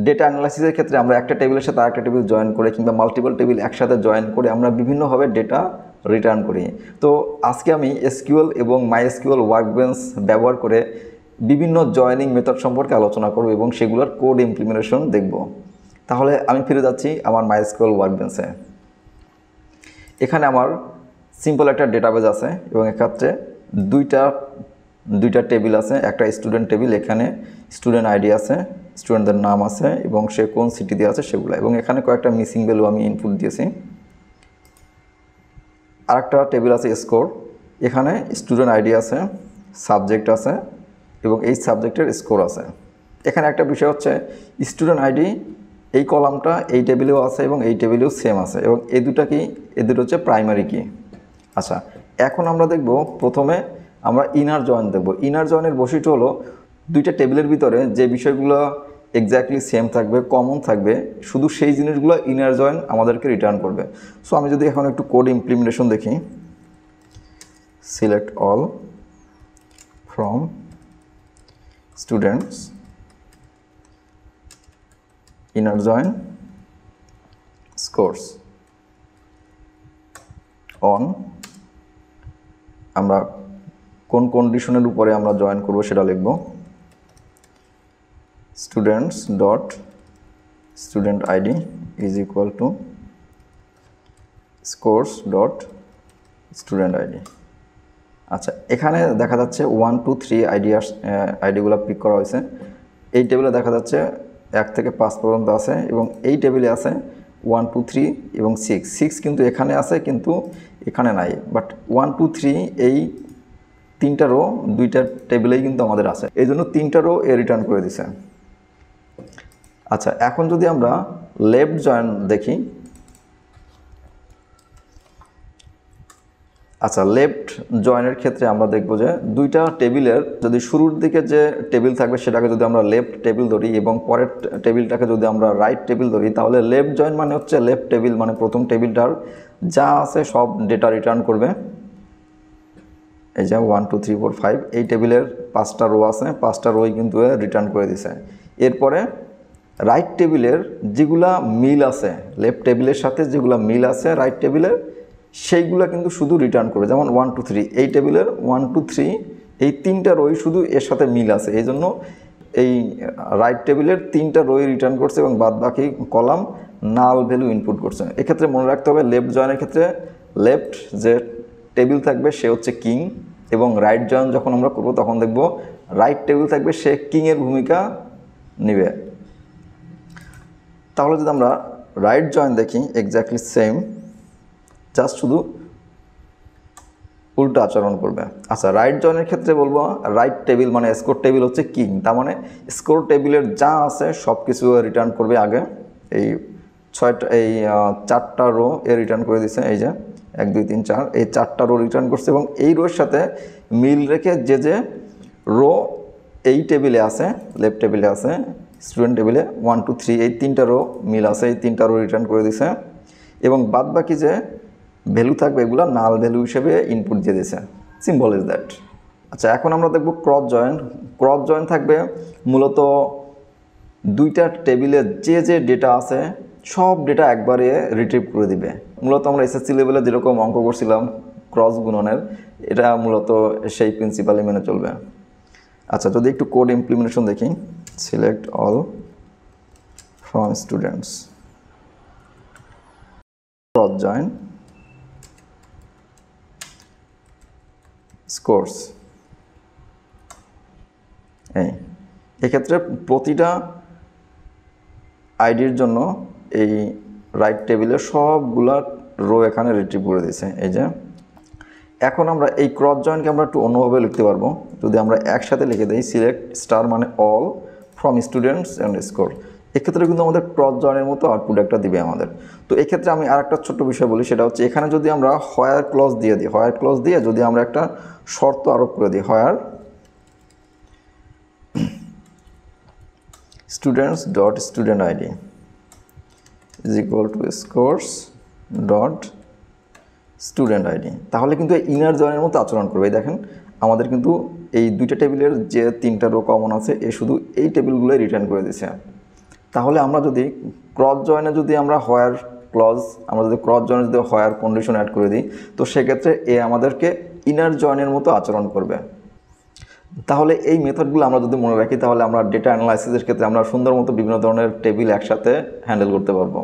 Data অ্যানালাইসিসের ক্ষেত্রে আমরা একটা টেবিলের সাথে আরেকটা টেবিল জয়েন করে কিংবা মাল্টিপল টেবিল একসাথে জয়েন করে আমরা বিভিন্নভাবে ডেটা রিটার্ন করি। তো আজকে আমি এসকিউএল এবং মাইএসকিউএল ওয়ার্কবেঞ্চ ব্যবহার করে বিভিন্ন জয়েনিং মেথড সম্পর্কে আলোচনা করব এবং সেগুলোর কোড ইমপ্লিমেন্টেশন দেখব। তাহলে আমি ফিরে যাচ্ছি আমার মাইএসকিউএল ওয়ার্কবেঞ্চে। এখানে আমার সিম্পল একটা ডেটাবেজ আছে এবং এক্ষেত্রে দুইটা টেবিল আছে। একটা স্টুডেন্ট টেবিল, এখানে স্টুডেন্ট আইডি আছে, স্টুডেন্টদের নাম আছে এবং সে কোন সিটিতে আছে সেগুলো, এবং এখানে কয়েকটা মিসিং ভ্যালু আমি ইনপুট দিয়েছি। আরেকটা টেবিল আছে স্কোর, এখানে স্টুডেন্ট আইডি আছে, সাবজেক্ট আছে এবং এই সাবজেক্টের স্কোর আছে। এখানে একটা বিষয় হচ্ছে স্টুডেন্ট আইডি এই কলামটা এই টেবিলেও আছে এবং এই টেবিলেও সেম আছে এবং এই দুটো হচ্ছে প্রাইমারি কি। আচ্ছা, এখন আমরা দেখব, প্রথমে আমরা ইনার জয়েন দেখব। ইনার জয়েনের বৈশিষ্ট্য হলো দুইটা টেবিলের ভিতরে যে বিষয়গুলো এক্স্যাক্টলি সেম থাকবে, কমন থাকবে, শুধু সেই জিনিসগুলো ইনার জয়েন আমাদেরকে রিটার্ন করবে। সো আমি যদি এখন একটু কোড ইমপ্লিমেন্টেশন দেখি, select all from students, inner join scores on, আমরা কোন কন্ডিশনের উপরে আমরা জয়েন করব সেটা লিখব, students dot student ID is equal to scores dot student ID. আচ্ছা, এখানে দেখা যাচ্ছে 1 2 3 আইডিগুলো পিক করা হয়েছে। এই টেবিলে দেখা যাচ্ছে 1 থেকে 5 পর্যন্ত আছে এবং এই টেবিলে আছে 1 2 3 এবং 6 কিন্তু এখানে আছে কিন্তু এখানে নাই, বাট 1 2 3 এই তিনটা রো দুইটা টেবিলেই কিন্তু আমাদের আছে, এই জন্য তিনটা রো এ রিটার্ন করে দিছে। আচ্ছা, এখন যদি আমরা লেফট জয়েন দেখি, আচ্ছা লেফট জয়েনের ক্ষেত্রে আমরা দেখব যে দুইটা টেবিলের যদি শুরুর দিকে যে টেবিল থাকবে সেটাকে যদি আমরা লেফট টেবিল ধরি এবং পরের টেবিলটাকে যদি আমরা রাইট টেবিল ধরি, তাহলে লেফট জয়েন মানে হচ্ছে লেফট টেবিল মানে প্রথম টেবিলটার যা আছে সব ডেটা রিটার্ন করবে। এই যে 1 2 3 4 5 এই টেবিলের 5টা রো আছে, 5টা রোই কিন্তু রিটার্ন করে দিছে। এরপরে রাইট টেবিলের যেগুলা মিল আছে, লেফট টেবিলের সাথে যেগুলা মিল আছে রাইট টেবিলের, সেইগুলা কিন্তু শুধু রিটার্ন করবে। যেমন 1 2 3 এই টেবিলের 1 2 3 এই তিনটা রোই শুধু এর সাথে মিল আছে, এই জন্য এই রাইট টেবিলের তিনটা রোই রিটার্ন করছে এবং বাদ বাকি কলাম নাল ভ্যালু ইনপুট করছে। এক্ষেত্রে মনে রাখতে হবে লেফট জয়েনের ক্ষেত্রে লেফট যে টেবিল থাকবে সে হচ্ছে কিং, এবং রাইট জয়েন যখন আমরা করব তখন দেখব রাইট টেবিল থাকবে সে কিংয়ের ভূমিকা নেবে। তাহলে যদি আমরা রাইট জয়েন দেখি, এক্স্যাক্টলি সেম, জাস্ট শুধু উল্টো আচরণ করবে। আচ্ছা, রাইট জয়েনের ক্ষেত্রে বলবো রাইট টেবিল মানে স্কোর টেবিল হচ্ছে কিং, তার মানে স্কোর টেবিলের যা আছে সব কিছু রিটার্ন করবে আগে। এই 4টা রো এ রিটার্ন করে দিছে, এই যে 1 2 3 4 এই 4টা রো রিটার্ন করছে এবং এই রোর সাথে মিল রেখে যে রো এই টেবিলে আছে, লেফট টেবিলে আছে, স্টুডেন্ট টেবিলে 1 2 3 এই তিনটা রো মিল আছে, এই তিনটা রো রিটার্ন করে দিছে এবং বাদ বাকি যে ভ্যালু থাকবে এগুলো নাল ভ্যালু হিসেবে ইনপুট দিয়ে দিয়েছে। Simple is that. আচ্ছা, এখন আমরা দেখব ক্রস জয়েন। ক্রস জয়েন থাকবে মূলত দুইটা টেবিলে যে ডেটা আছে সব ডেটা একবারে রিট্রিভ করে দিবে। মূলত আমরা এসএসসি লেভেলে যেরকম অঙ্ক করছিলাম ক্রস গুণনের, এটা মূলত সেই প্রিন্সিপালই মেনে চলবে। আচ্ছা, যদি একটু কোড ইমপ্লিমেন্টেশন দেখি, select all from students, cross join scores. এক্ষেত্রে প্রতিটা আইডির জন্য এই রাইট টেবিলের সবগুলা রো এখানে রিট্রিভ করে দিয়েছে। এই যে এখন আমরা এই ক্রস জয়েনকে আমরা একটু অন্যভাবে লিখতে পারবো, যদি আমরা একসাথে লিখে দিই সিলেক্ট স্টার মানে all from students and score. এক্ষেত্রে কিন্তু আমাদের ক্রস জয়েনের মতো আউটপুট একটা দিবে আমাদের। তো এক্ষেত্রে আমি আর একটা ছোট্ট বিষয় বলি, সেটা হচ্ছে এখানে যদি আমরা হোয়ার ক্লজ দিয়ে দিই, হোয়ার ক্লজ দিয়ে যদি আমরা একটা শর্ত আরোপ করে দিই, where students dot student ID is equal to scores dot student ID, তাহলে কিন্তু ইনার জয়েনের মতো আচরণ করবে। দেখেন আমাদের কিন্তু এই দুইটা টেবিলের যে 3টা রো কমন আছে এ শুধু এই টেবিলগুলোই রিটার্ন করে দিয়েছে। তাহলে আমরা যদি ক্রস জয়েনে যদি আমরা হোয়ার ক্লজ, আমরা যদি ক্রস জয়েনে যদি হোয়ার কন্ডিশন অ্যাড করে দিই, তো সেক্ষেত্রে এ আমাদেরকে ইনার জয়েনের মতো আচরণ করবে। তাহলে এই মেথডগুলো আমরা যদি মনে রাখি, তাহলে আমরা ডেটা অ্যানালাইসিসের ক্ষেত্রে আমরা সুন্দর মতো বিভিন্ন ধরনের টেবিল একসাথে হ্যান্ডেল করতে পারবো।